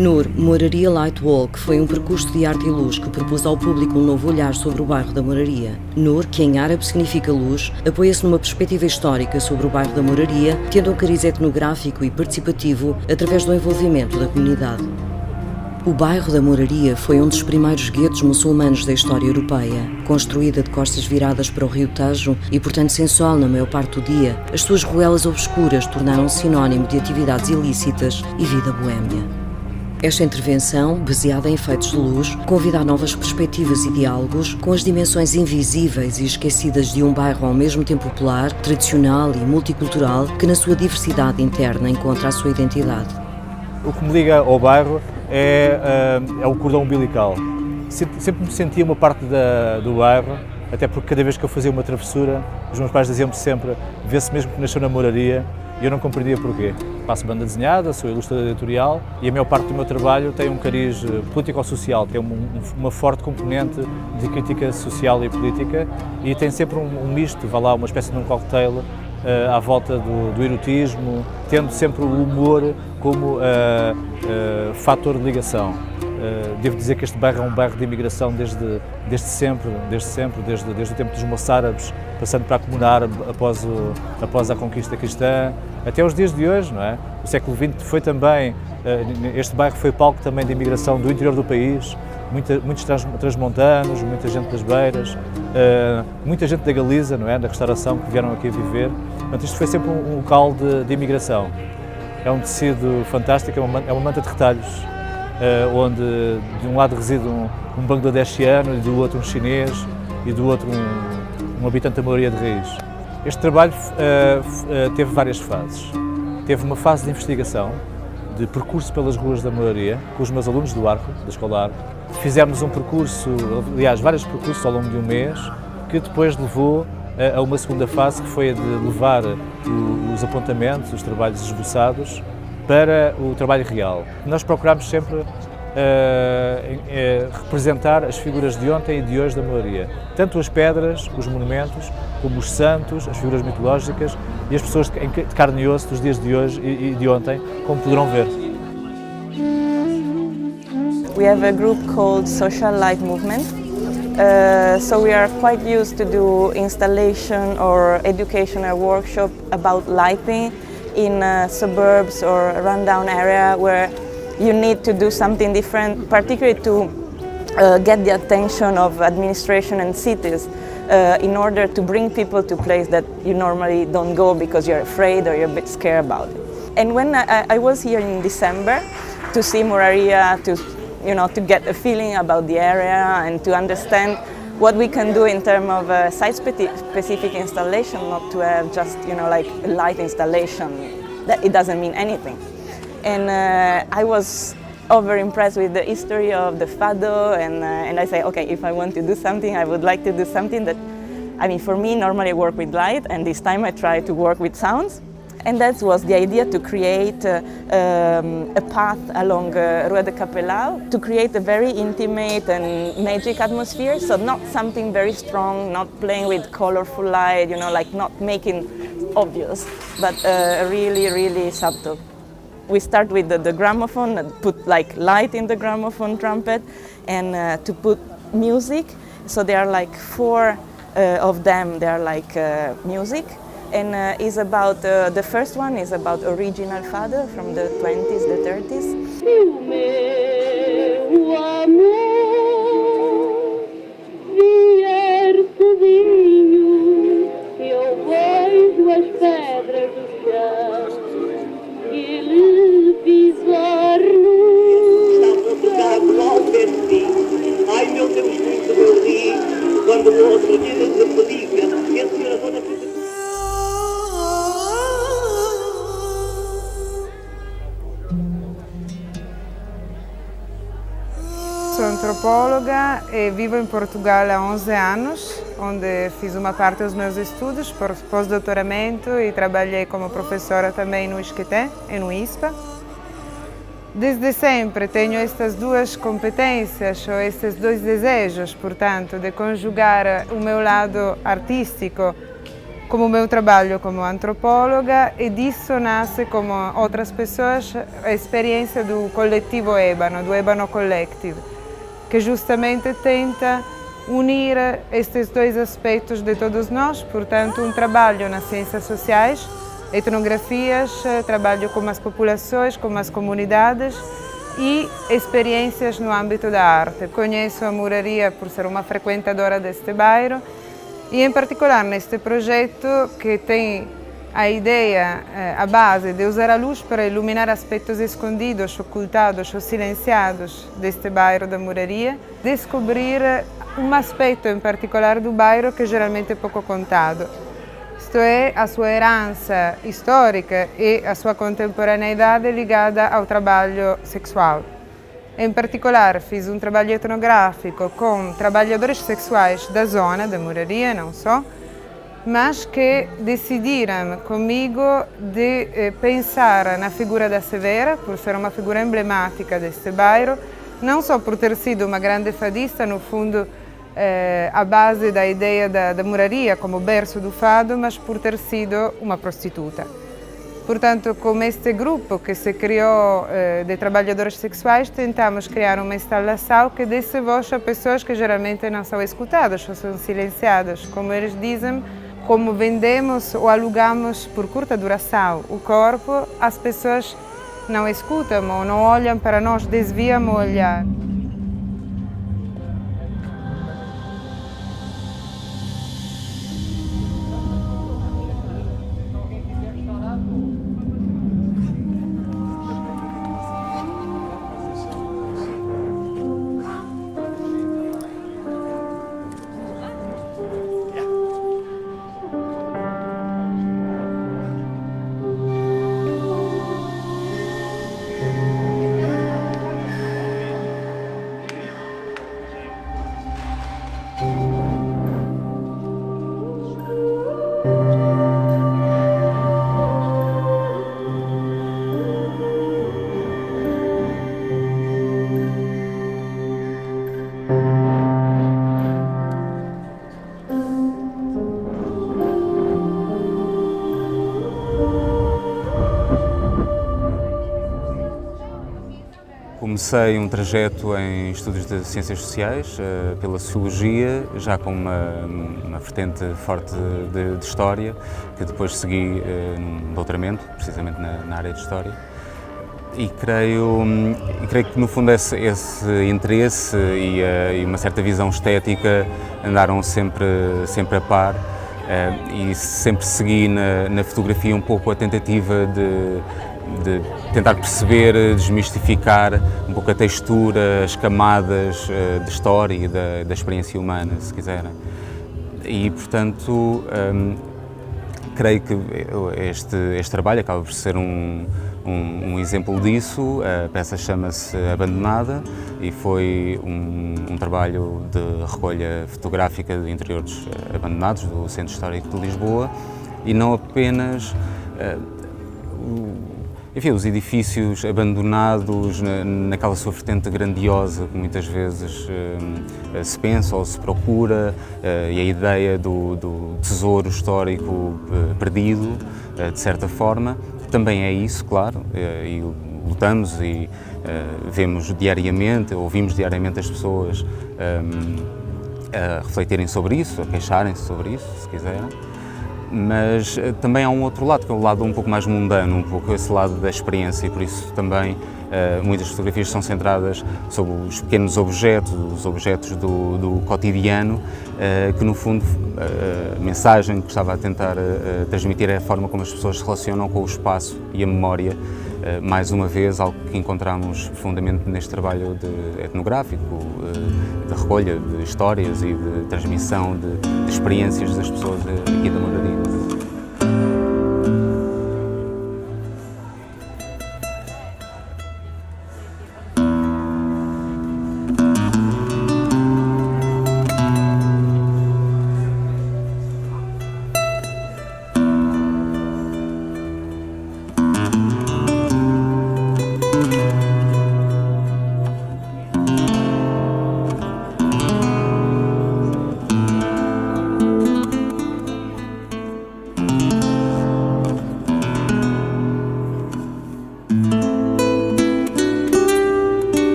NUR, Moraria Light Walk, foi um percurso de arte e luz que propôs ao público um novo olhar sobre o bairro da Moraria. NUR, que em árabe significa luz, apoia-se numa perspectiva histórica sobre o bairro da Moraria, tendo um cariz etnográfico e participativo através do envolvimento da comunidade. O bairro da Moraria foi um dos primeiros guetos muçulmanos da história europeia. Construída de costas viradas para o rio Tejo e, portanto, sem sol na maior parte do dia, as suas ruelas obscuras tornaram-se sinónimo de atividades ilícitas e vida boémia. Esta intervenção, baseada em efeitos de luz, convida a novas perspectivas e diálogos com as dimensões invisíveis e esquecidas de um bairro ao mesmo tempo popular, tradicional e multicultural, que na sua diversidade interna encontra a sua identidade. O que me liga ao bairro é o cordão umbilical. Sempre me sentia uma parte do bairro, até porque cada vez que eu fazia uma travessura, os meus pais diziam-me sempre: vê-se mesmo que nasceu na Moraria, e eu não compreendia porquê. Faço banda desenhada, sou ilustrador editorial e a maior parte do meu trabalho tem um cariz político-social, tem uma forte componente de crítica social e política e tem sempre um misto, vá lá, uma espécie de um cocktail à volta do erotismo, tendo sempre o humor como fator de ligação. Devo dizer que este bairro é um bairro de imigração desde sempre, desde o tempo dos moçárabes, passando para a Comuna Árabe após a conquista cristã, até os dias de hoje, não é? O século XX foi também, este bairro foi palco também de imigração do interior do país, muitos transmontanos, muita gente das beiras, muita gente da Galiza, não é? Da restauração, que vieram aqui viver. Portanto, isto foi sempre um local de imigração. É um tecido fantástico, é uma manta de retalhos, onde de um lado reside um bangladeshiano e do outro um chinês e do outro um habitante da Moraria de raiz. Este trabalho teve várias fases. Teve uma fase de investigação, de percurso pelas ruas da Moraria, com os meus alunos do Arco, da Escola Arco. Fizemos um percurso, aliás, vários percursos ao longo de um mês, que depois levou a uma segunda fase, que foi a de levar os apontamentos, os trabalhos esboçados, para o trabalho real. Nós procuramos sempre representar as figuras de ontem e de hoje da Moraria. Tanto as pedras, os monumentos, como os santos, as figuras mitológicas e as pessoas de carne e osso dos dias de hoje e de ontem, como poderão ver. We have a group called Social Light Movement. So we are quite used to do installation or educational workshop about lighting in suburbs or a rundown area where you need to do something different, particularly to get the attention of administration and cities in order to bring people to places that you normally don't go because you're afraid or you're a bit scared about it. And when I was here in December to see Moraria, to get a feeling about the area and to understand what we can do in terms of site-specific installation, not to have just, like a light installation, that it doesn't mean anything. And I was over impressed with the history of the fado, and I say, okay, if I want to do something, I would like to do something that, for me, normally I work with light, and this time I try to work with sounds. And that was the idea, to create a path along Rua de Capelau, to create a very intimate and magic atmosphere, so not something very strong, not playing with colorful light, like not making obvious, but really, really subtle. We start with the gramophone, put like light in the gramophone trumpet, and to put music. So there are like 4 of them, they are like music. And is about, the first one is about original fado from the 20s, the 30s. Ai meu Deus, muito eu ri, quando o outro diz me liga, esse era toda a Sou antropóloga e vivo em Portugal há 11 anos, onde fiz uma parte dos meus estudos por pós-doutoramento e trabalhei como professora também no ISCTE e no ISPA. Desde sempre tenho estas duas competências, ou estes dois desejos, portanto, de conjugar o meu lado artístico como o meu trabalho como antropóloga, e disso nasce, como outras pessoas, a experiência do coletivo Ébano, do Ébano Collective, que justamente tenta unir estes dois aspectos de todos nós, portanto, um trabalho nas ciências sociais, etnografias, trabalho com as populações, com as comunidades e experiências no âmbito da arte. Conheço a Moraria por ser uma frequentadora deste bairro e, em particular, neste projeto que tem a ideia, a base de usar a luz para iluminar aspectos escondidos, ocultados ou silenciados deste bairro da Moraria, descobrir um aspecto em particular do bairro que geralmente é pouco contado. Isto é, a sua herança histórica e a sua contemporaneidade ligada ao trabalho sexual. Em particular, fiz um trabalho etnográfico com trabalhadores sexuais da zona da Moraria, não só, mas que decidiram comigo de pensar na figura da Severa, por ser uma figura emblemática deste bairro, não só por ter sido uma grande fadista, no fundo a base da ideia da Moraria como berço do fado, mas por ter sido uma prostituta. Portanto, com este grupo que se criou de trabalhadores sexuais, tentamos criar uma instalação que desse voz a pessoas que geralmente não são escutadas ou são silenciadas. Como eles dizem, como vendemos ou alugamos por curta duração o corpo, as pessoas não escutam ou não olham para nós, desviam o olhar. Comecei um trajeto em estudos de ciências sociais, pela sociologia, já com uma vertente forte de história, que depois segui num doutoramento, precisamente na área de história. E creio que, no fundo, esse interesse e uma certa visão estética andaram sempre a par, e sempre segui na fotografia um pouco a tentativa de tentar perceber, desmistificar um pouco a textura, as camadas de história e da experiência humana, se quiserem. E, portanto, creio que este trabalho acaba por ser um exemplo disso. A peça chama-se Abandonada e foi um trabalho de recolha fotográfica de interiores abandonados do Centro Histórico de Lisboa, e não apenas enfim, os edifícios abandonados naquela sua vertente grandiosa que muitas vezes se pensa ou se procura, e a ideia do tesouro histórico perdido, de certa forma, também é isso, claro, e lutamos e vemos diariamente, ouvimos diariamente as pessoas a refletirem sobre isso, a queixarem-se sobre isso, se quiserem. Mas também há um outro lado, que é o lado um pouco mais mundano, um pouco esse lado da experiência, e por isso também muitas fotografias são centradas sobre os pequenos objetos, os objetos do cotidiano, que no fundo a mensagem que estava a tentar transmitir é a forma como as pessoas se relacionam com o espaço e a memória, mais uma vez algo que encontramos profundamente neste trabalho etnográfico, de recolha de histórias e de transmissão de experiências das pessoas aqui da Moraria.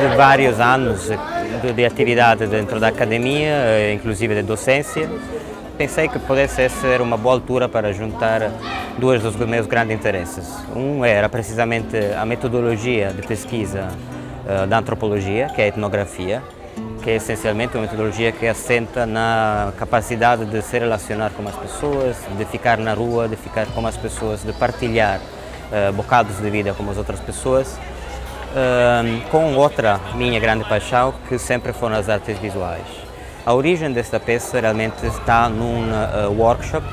de vários anos de atividade dentro da academia, inclusive de docência, pensei que pudesse ser uma boa altura para juntar dois dos meus grandes interesses. Um era precisamente a metodologia de pesquisa da antropologia, que é a etnografia, que é essencialmente uma metodologia que assenta na capacidade de se relacionar com as pessoas, de ficar na rua, de ficar com as pessoas, de partilhar bocados de vida com as outras pessoas, com outra minha grande paixão, que sempre foram as artes visuais. A origem desta peça realmente está num workshop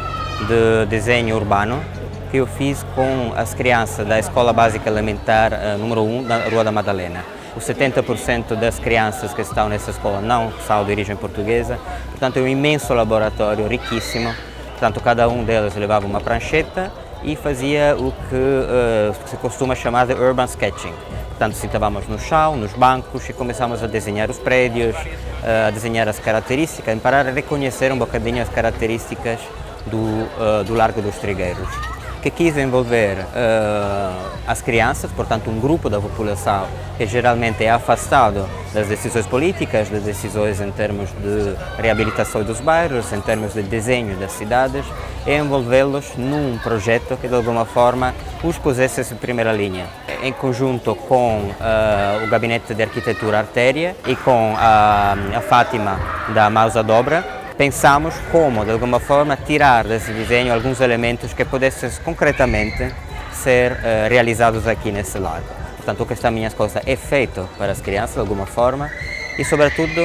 de desenho urbano que eu fiz com as crianças da Escola Básica Elementar número 1 da Rua da Madalena. Os 70% das crianças que estão nessa escola não são de origem portuguesa, portanto é um imenso laboratório, riquíssimo. Portanto, cada um deles levava uma prancheta e fazia o que se costuma chamar de urban sketching. Portanto, sentávamos no chão, nos bancos e começámos a desenhar os prédios, a desenhar as características, para reconhecer um bocadinho as características do Largo dos Trigueiros, que quis envolver as crianças, portanto um grupo da população que geralmente é afastado das decisões políticas, das decisões em termos de reabilitação dos bairros, em termos de desenho das cidades, e envolvê-los num projeto que de alguma forma os pusesse em primeira linha. Em conjunto com o Gabinete de Arquitetura Artéria e com a Fátima da Mausa Dobra, pensamos como, de alguma forma, tirar desse desenho alguns elementos que pudessem concretamente ser realizados aqui nesse lago. Portanto, o que esta minha coisa é feito para as crianças, de alguma forma, e, sobretudo,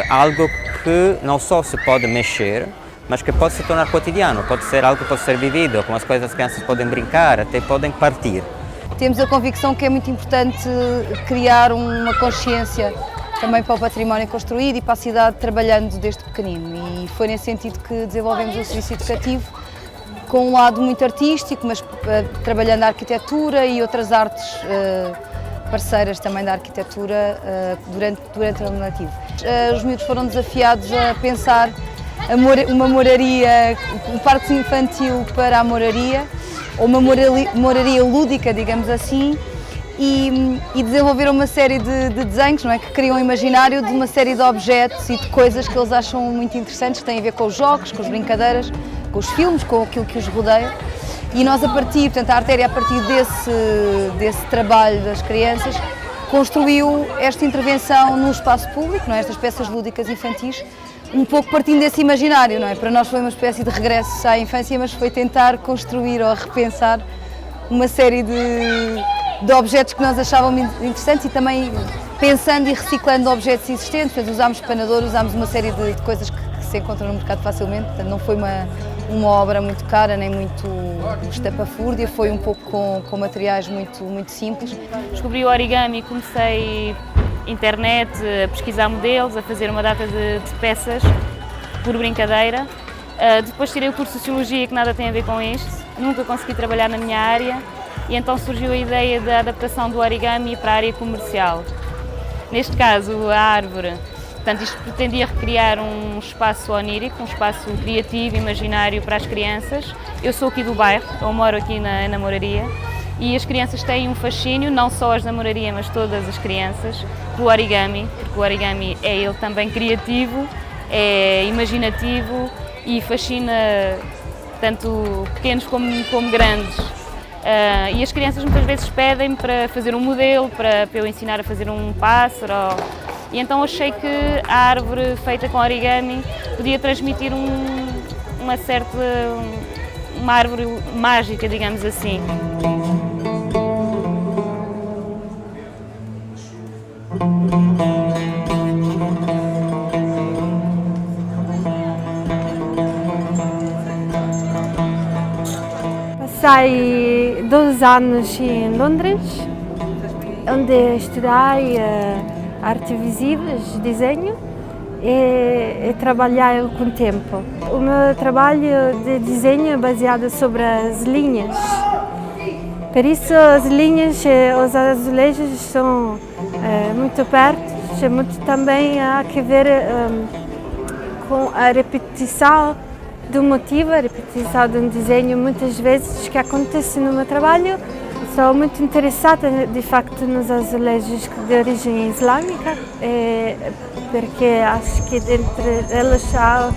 algo que não só se pode mexer, mas que pode se tornar cotidiano, pode ser algo que pode ser vivido, com as coisas que as crianças podem brincar, até podem partir. Temos a convicção que é muito importante criar uma consciência também para o património construído e para a cidade, trabalhando desde pequenino, e foi nesse sentido que desenvolvemos o serviço educativo, com um lado muito artístico, mas trabalhando a arquitetura e outras artes parceiras também da arquitetura durante o ano letivo. Os miúdos foram desafiados a pensar uma moraria, um parque infantil para a moraria, ou uma moraria lúdica, digamos assim, e desenvolveram uma série de desenhos, não é, que criam um imaginário de uma série de objetos e de coisas que eles acham muito interessantes, que têm a ver com os jogos, com as brincadeiras, com os filmes, com aquilo que os rodeia. E nós, a Artéria, a partir desse trabalho das crianças, construiu esta intervenção no espaço público, não é, estas peças lúdicas infantis, um pouco partindo desse imaginário, não é? Para nós foi uma espécie de regresso à infância, mas foi tentar construir ou repensar uma série de objetos que nós achávamos interessantes e também pensando e reciclando objetos existentes. Portanto, usámos espanador, usámos uma série de coisas que se encontram no mercado facilmente, portanto não foi uma obra muito cara nem muito estapafúrdia, foi um pouco com materiais muito simples. Descobri o origami e comecei internet, a pesquisar modelos, a fazer uma data de peças por brincadeira. Depois tirei o curso de Sociologia, que nada tem a ver com isto, nunca consegui trabalhar na minha área e então surgiu a ideia da adaptação do origami para a área comercial. Neste caso, a árvore. Portanto, isto pretendia recriar um espaço onírico, um espaço criativo, imaginário para as crianças. Eu sou aqui do bairro, eu moro aqui na Moraria, e as crianças têm um fascínio, não só as da Moraria, mas todas as crianças, pelo origami, porque o origami é ele também criativo, é imaginativo e fascina tanto pequenos como grandes. E as crianças muitas vezes pedem-me para fazer um modelo, para eu ensinar a fazer um pássaro. E então achei que a árvore feita com origami podia transmitir uma árvore mágica, digamos assim. Passei 2 anos em Londres, onde estudei arte visíveis, desenho e trabalhei com o tempo. O meu trabalho de desenho é baseado sobre as linhas. Por isso as linhas e os azulejos são muito perto, muito também há que ver com a repetição do motivo, a repetição de um desenho, muitas vezes que acontece no meu trabalho, Estou muito interessada, de facto, nos azulejos de origem islâmica, porque acho que entre elas há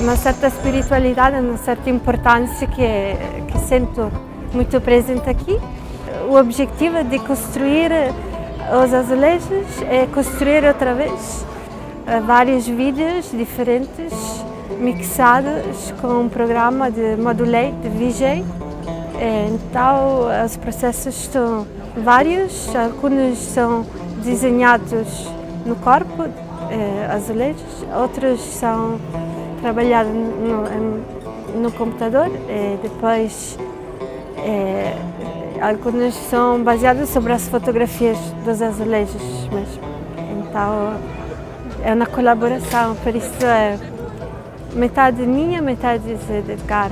uma certa espiritualidade, uma certa importância que sinto muito presente aqui. O objetivo de construir os azulejos é construir outra vez vários vídeos diferentes, mixados com um programa de modulate, de VJ. Então, os processos são vários, alguns são desenhados no corpo, azulejos, outros são trabalhados no computador, depois alguns são baseados sobre as fotografias dos azulejos mesmo. Então, é uma colaboração, por isso é metade minha, metade de Edgar.